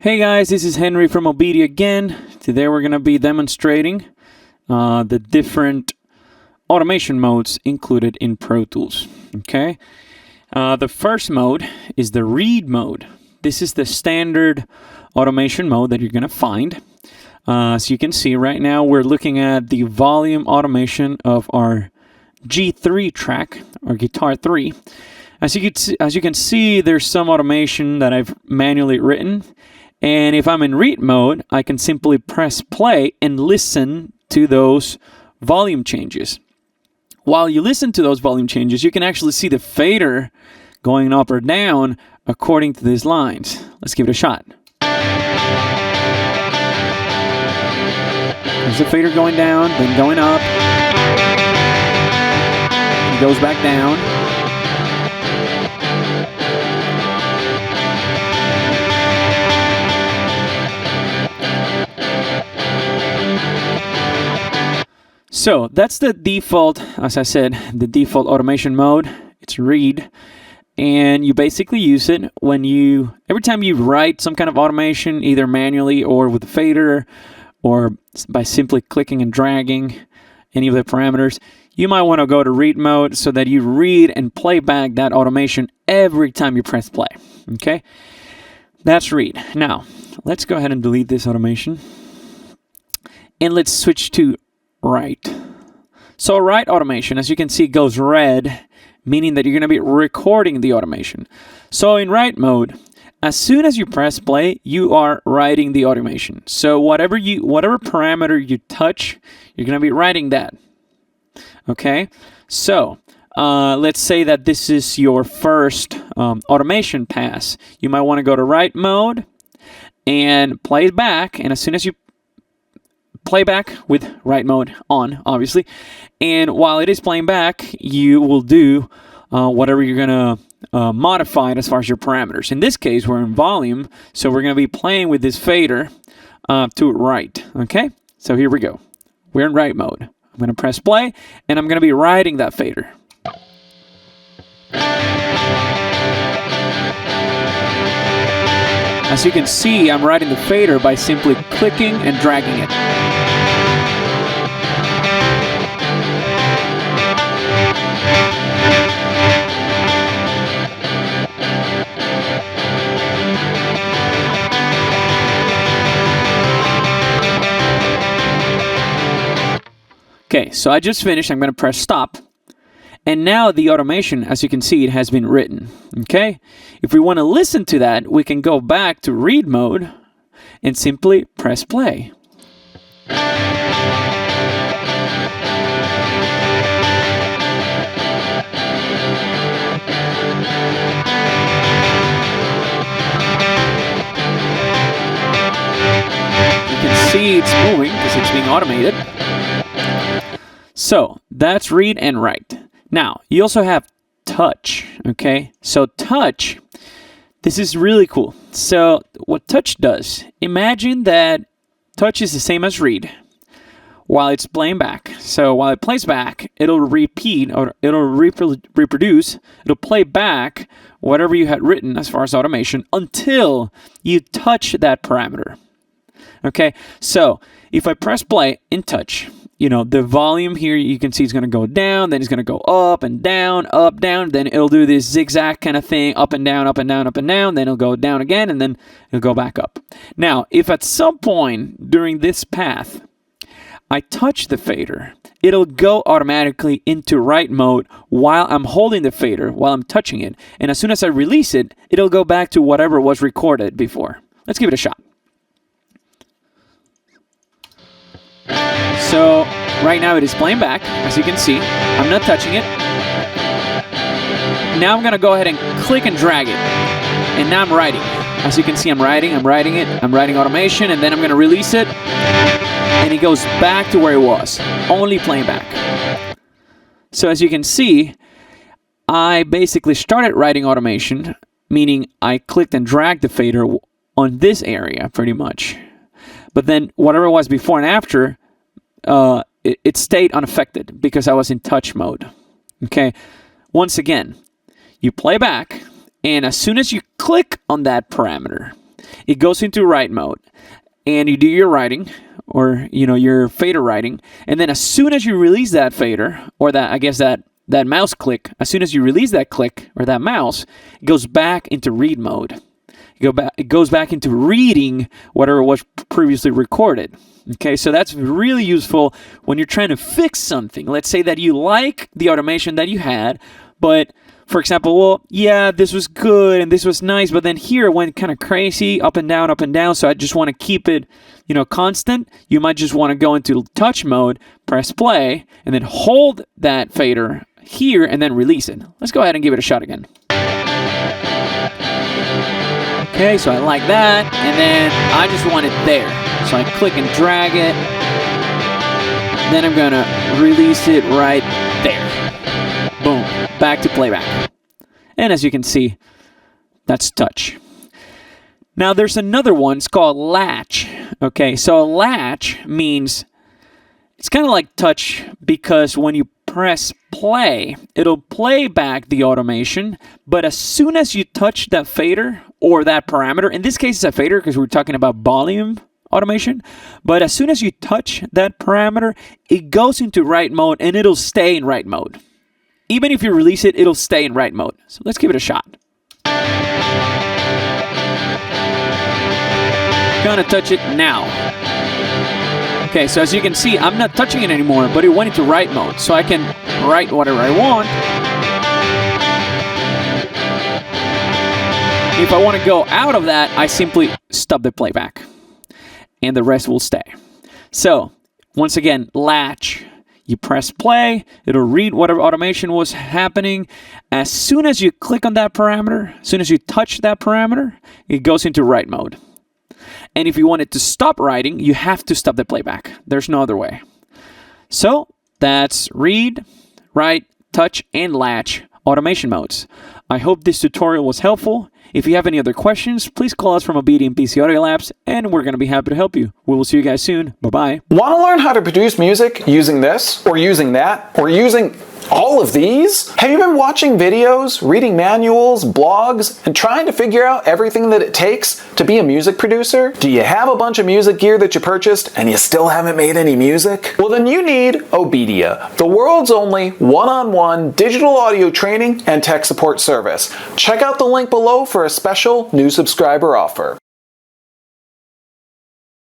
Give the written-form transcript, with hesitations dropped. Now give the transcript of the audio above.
Hey guys, this is Henry from Obedia again. Today we're going to be demonstrating the different automation modes included in Pro Tools. Okay, the first mode is the read mode. This is the standard automation mode that you're going to find. So you can see right now we're looking at the volume automation of our G3 track, or Guitar 3. As you can see, there's some automation that I've manually written. And if I'm in read mode, I can simply press play and listen to those volume changes. While you listen to those volume changes, you can actually see the fader going up or down according to these lines. Let's give it a shot. There's the fader going down, then going up. It goes back down. So that's the default, as I said, the default automation mode. It's read, and you basically use it when every time you write some kind of automation, either manually or with a fader, or by simply clicking and dragging any of the parameters. You might want to go to read mode so that you read and play back that automation every time you press play. Okay, that's read. Now let's go ahead and delete this automation, and let's switch to write. So write automation, as you can see, goes red, meaning that you're going to be recording the automation. So in write mode, as soon as you press play, you are writing the automation. So whatever parameter you touch, you're going to be writing that. Okay, so let's say that this is your first automation pass. You might want to go to write mode and play it back, and as soon as you play back with write mode on, obviously, and while it is playing back, you will do whatever you're going to modify it as far as your parameters. In this case, we're in volume, so we're going to be playing with this fader to write. Okay, so here we go. We're in write mode. I'm going to press play, and I'm going to be writing that fader. As you can see, I'm writing the fader by simply clicking and dragging it. Okay, so I just finished. I'm going to press stop. And now the automation, as you can see, it has been written. Okay? If we want to listen to that, we can go back to read mode and simply press play. You can see it's moving because it's being automated. So that's read and write. Now, you also have touch, okay? So touch, this is really cool. So what touch does, imagine that touch is the same as read while it's playing back. So while it plays back, it'll repeat, or it'll reproduce, it'll play back whatever you had written as far as automation until you touch that parameter. Okay, so if I press play in touch, you know, the volume here, you can see it's going to go down, then it's going to go up, down, then it'll do this zigzag kind of thing, up and down, up and down, up and down, then it'll go down again, and then it'll go back up. Now, if at some point during this path, I touch the fader, it'll go automatically into write mode while I'm holding the fader, while I'm touching it, and as soon as I release it, it'll go back to whatever was recorded before. Let's give it a shot. So right now it is playing back, as you can see. I'm not touching it. Now I'm going to go ahead and click and drag it. And now I'm writing. As you can see, I'm writing it. I'm writing automation, and then I'm going to release it. And it goes back to where it was, only playing back. So as you can see, I basically started writing automation, meaning I clicked and dragged the fader on this area pretty much. But then whatever it was before and after, it stayed unaffected because I was in touch mode. Okay, once again, you play back, and as soon as you click on that parameter, it goes into write mode, and you do your writing, or your fader writing, and then as soon as you release that fader, or that mouse click, as soon as you release that click or that mouse, it goes back into read mode. It goes back into reading whatever was previously recorded. Okay, so that's really useful when you're trying to fix something. Let's say that you like the automation that you had, but for example, well, yeah, this was good and this was nice, but then here it went kind of crazy, up and down, so I just want to keep it, constant. You might just want to go into touch mode, press play, and then hold that fader here and then release it. Let's go ahead and give it a shot again. Okay, so I like that, and then I just want it there. So I click and drag it. Then I'm gonna release it right there. Boom, back to playback. And as you can see, that's touch. Now there's another one, it's called Latch. Okay, so Latch means, it's kind of like touch because when you press play, it'll play back the automation, but as soon as you touch that fader or that parameter, in this case it's a fader because we're talking about volume automation, but as soon as you touch that parameter, it goes into write mode and it'll stay in write mode. Even if you release it, it'll stay in write mode. So let's give it a shot. Gonna touch it now. Okay, so as you can see, I'm not touching it anymore, but it went into write mode, so I can write whatever I want. If I want to go out of that, I simply stop the playback, and the rest will stay. So, once again, Latch. You press play, it'll read whatever automation was happening. As soon as you click on that parameter, as soon as you touch that parameter, it goes into write mode. And if you want it to stop writing, you have to stop the playback. There's no other way. So that's read, write, touch, and latch automation modes. I hope this tutorial was helpful. If you have any other questions, please call us from Obedia and PC Audio Labs, and we're going to be happy to help you. We will see you guys soon. Bye-bye. Want to learn how to produce music using this, or using that, or using all of these? Have you been watching videos, reading manuals, blogs, and trying to figure out everything that it takes to be a music producer? Do you have a bunch of music gear that you purchased and you still haven't made any music? Well, then you need Obedia, the world's only one-on-one digital audio training and tech support service. Check out the link below for a special new subscriber offer.